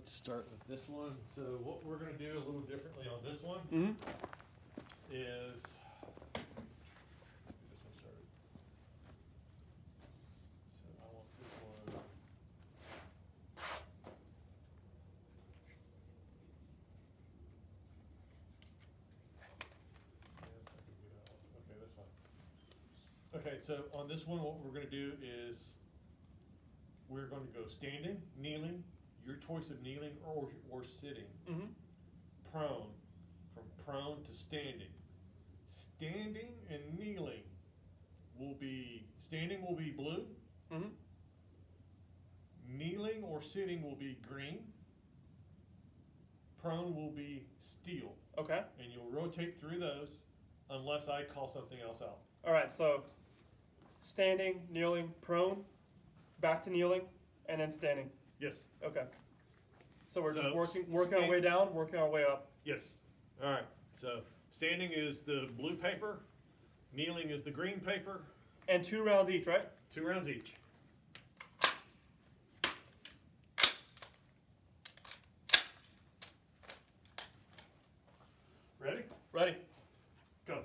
let's start with this one. So what we're gonna do a little differently on this one Mm-hmm. is, get this one started. So I want this one. Okay, that's fine. Okay, so on this one, what we're gonna do is we're going to go standing, kneeling, your choice of kneeling or sitting. Mm-hmm. Prone, from prone to standing. Standing and kneeling standing will be blue. Mm-hmm. Kneeling or sitting will be green. Prone will be steel. Okay. And you'll rotate through those unless I call something else out. All right. So standing, kneeling, prone, back to kneeling, and then standing. Yes. Okay. So we're just working stand- our way down, working our way up. Yes. All right. So standing is the blue paper. Kneeling is the green paper. And 2 rounds each, right? 2 rounds each. Ready? Ready. Go.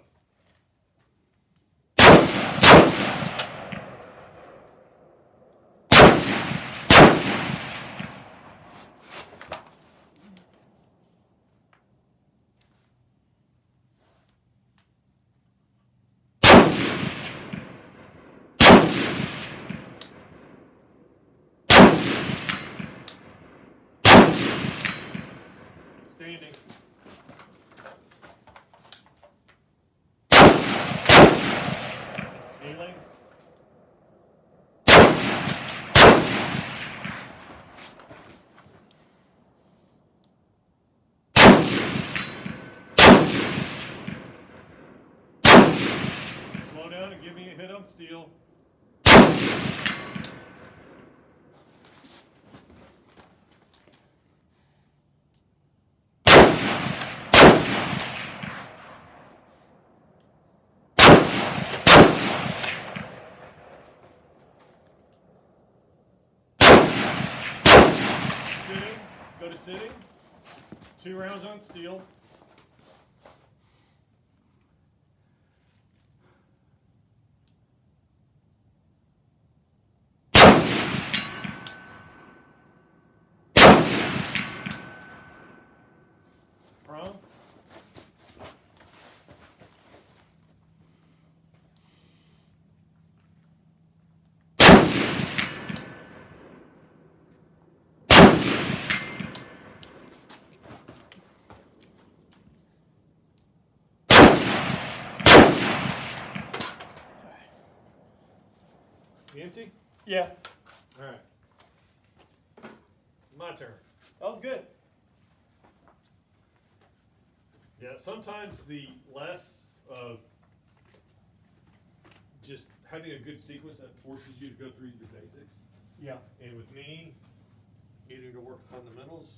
Standing. Kneeling. Slow down and give me a hit on steel. Sitting, go to sitting. 2 rounds on steel. Prone. You empty? Yeah. All right. My turn. That was good. Yeah, sometimes the less of just having a good sequence that forces you to go through your basics. Yeah. And with me, needing to work fundamentals,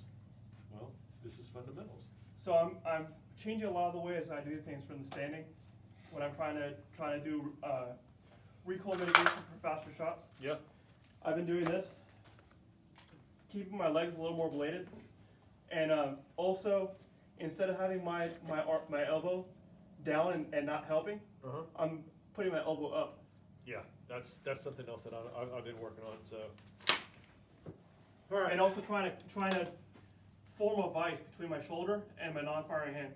well, this is fundamentals. So I'm changing a lot of the ways I do things from the standing when I'm trying to do recoil mitigation for faster shots. Yeah. I've been doing this, keeping my legs a little more bladed, and also instead of having my elbow down and not helping, I'm putting my elbow up. Yeah, that's something else that I've been working on. So, all right. And also trying to form a vise between my shoulder and my non-firing hand.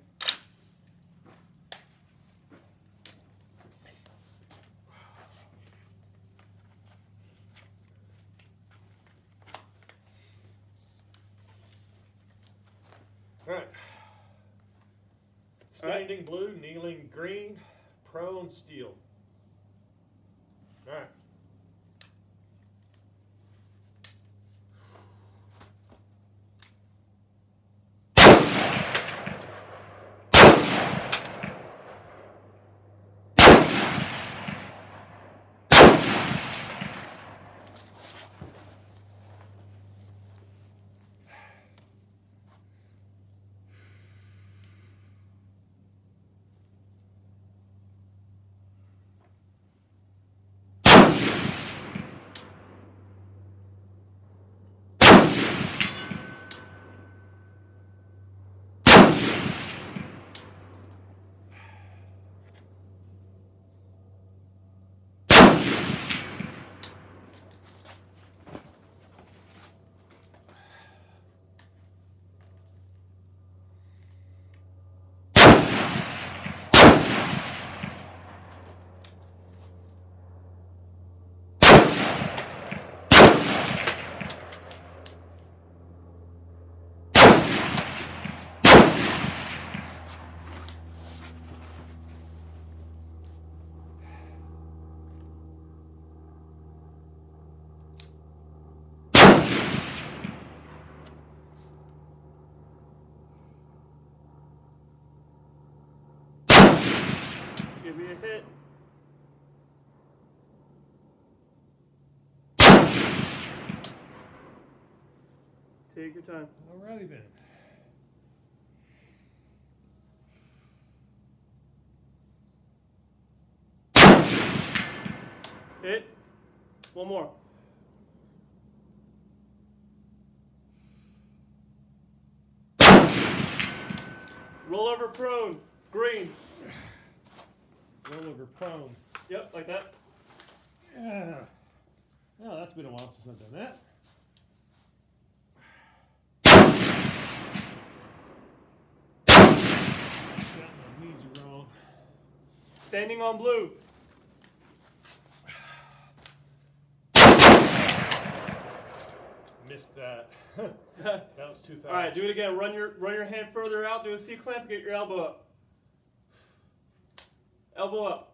All right. Standing blue, kneeling green, prone steel. All right. Give me a hit. Take your time. Alrighty then. Hit. One more. Roll over prone. Green. Roll over prone. Yep, like that. Yeah. Oh, that's been a while since I've done that. Got my knees are wrong. Standing on blue. Missed that. That was too fast. All right, do it again. Run your hand further out. Do a C clamp. Get your elbow up. Elbow up.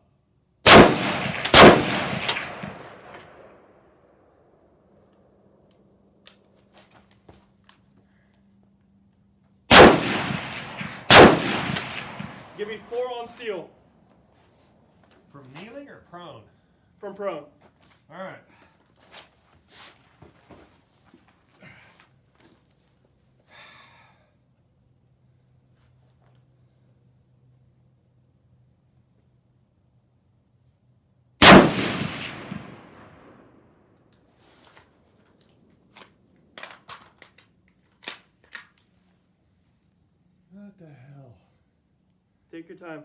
Give me 4 on steel. From kneeling or prone? From prone. All right. What the hell? Take your time.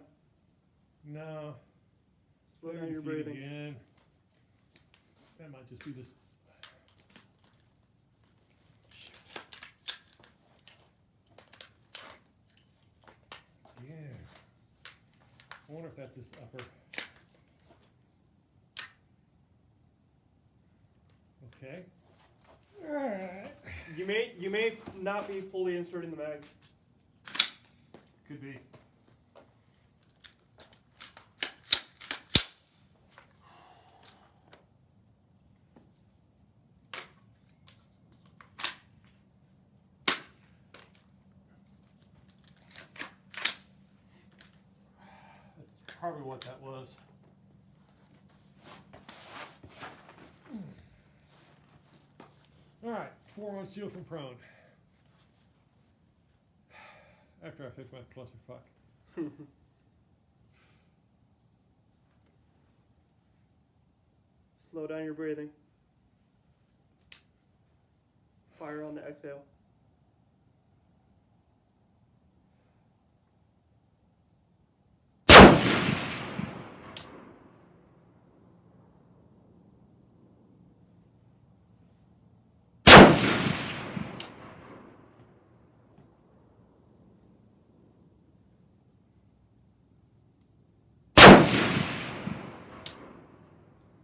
No. Slow down Clear your feet breathing. Again. That might just be this. Yeah. I wonder if that's this upper. Okay. Alright. You may not be fully inserting the mags. Could be. That's probably what that was. All right, 4 on steel from prone. After I fix my clusterfuck. Slow down your breathing. Fire on the exhale.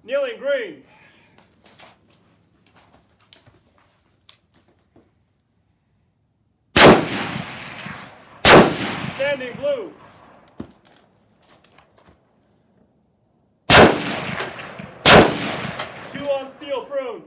Kneeling green. Standing blue. Two on steel prone.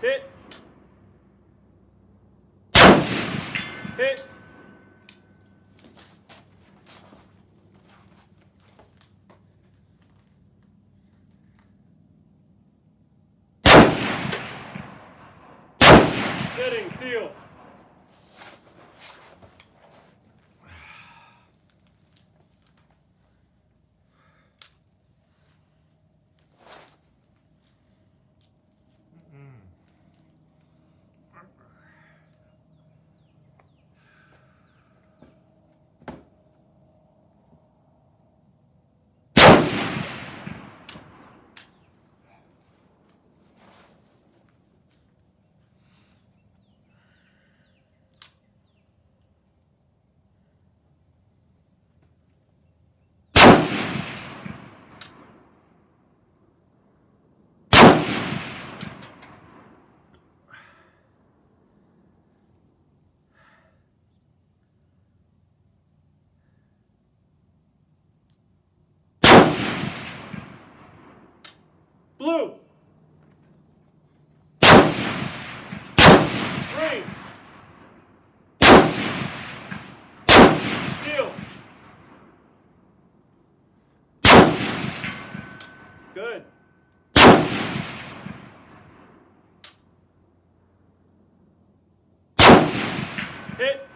Hit. Hit. Sitting, steel. Good. Hit.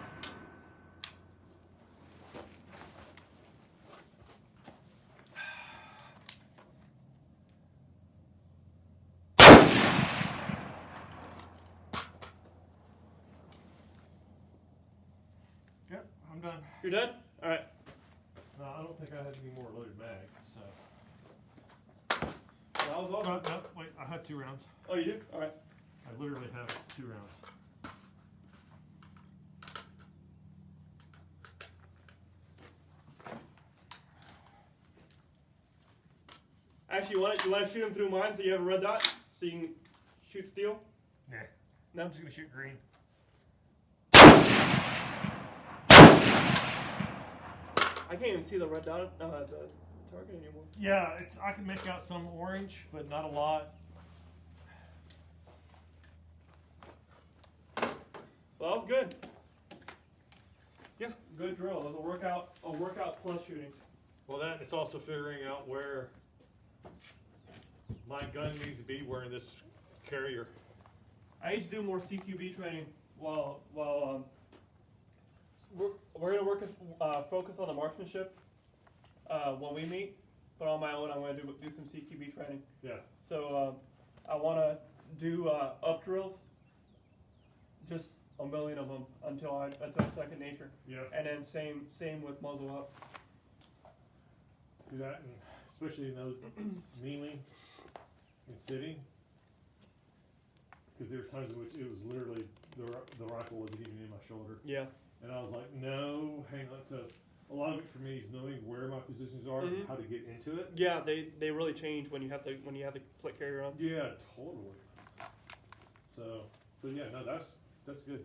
Yep, I'm done. You're done? All right. No, I don't think I have any more loaded mags, so. That was awesome. No, wait, I have 2 rounds. Oh, you do? All right. I literally have 2 rounds. Actually, you want to shoot him through mine so you have a red dot so you can shoot steel? Nah. No? I'm just gonna shoot green. I can't even see the red dot, the target anymore. Yeah, I can make out some orange, but not a lot. Well, that was good. Yeah. Good drill. It was a workout plus shooting. Well, that it's also figuring out where my gun needs to be wearing this carrier. I need to do more CQB training while we're gonna focus on the marksmanship when we meet. But on my own, I'm gonna do some CQB training. Yeah. So I want to do up drills, just a million of them until second nature. Yeah. And then same with muzzle up. Do that, and especially in those kneeling and sitting, because there were times in which it was literally the rifle wasn't even in my shoulder, Yeah. and I was like, no, hang on. So a lot of it for me is knowing where my positions are, and how to get into it. Yeah, they really change when you have the plate carrier on. Yeah, totally. So, but yeah, no, that's good.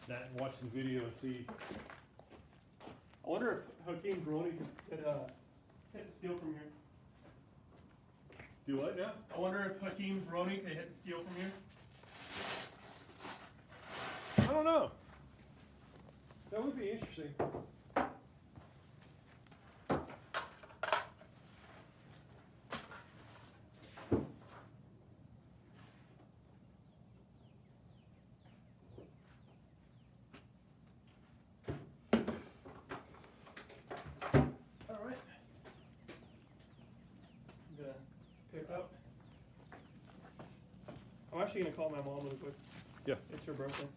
That and watch the video and see. I wonder if Hakeem Brony could hit the steel from here. Do what now? I wonder if Hakeem Brony could hit the steel from here. I don't know. That would be interesting. All right. I'm gonna pick up. I'm actually gonna call my mom really quick. Yeah. It's her birthday.